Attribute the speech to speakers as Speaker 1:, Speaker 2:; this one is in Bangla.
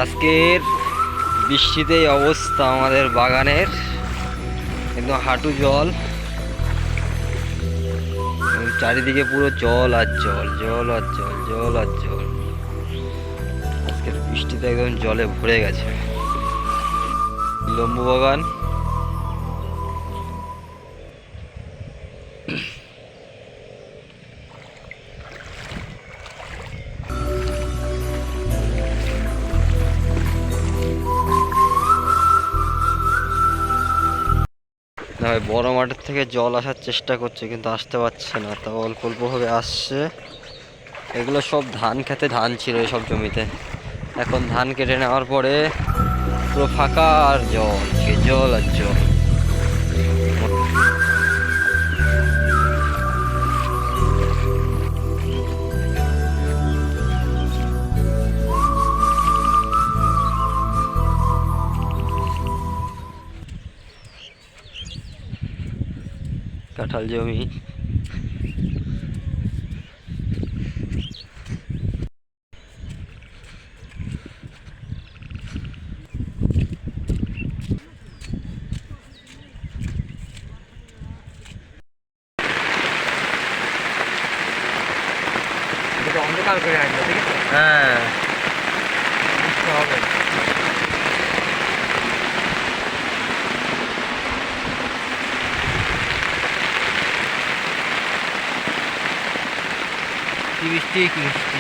Speaker 1: আজকের বৃষ্টিতে এই অবস্থা আমাদের বাগানের, কিন্তু হাঁটু জল, চারিদিকে পুরো জল আর জল, জল আর জল, জল আর জল। আজকের বৃষ্টিতে একদম জলে ভরে গেছে লম্বু বাগান। না ভাই, বড় মাঠের থেকে জল আসার চেষ্টা করছে কিন্তু আসতে পারছে না, তাও অল্প অল্প ভাবে আসছে। এগুলো সব ধান খেতে, ধান ছিল এসব জমিতে। এখন ধান কেটে নেওয়ার পরে পুরো ফাঁকা, আর জল, জল আর জল। কাঁঠাল জমি।
Speaker 2: অন্ধকার করে রাখবে, ঠিক আছে?
Speaker 1: হ্যাঁ,
Speaker 2: বুঝতে হবে।
Speaker 1: কি বৃষ্টি, কি বৃষ্টি।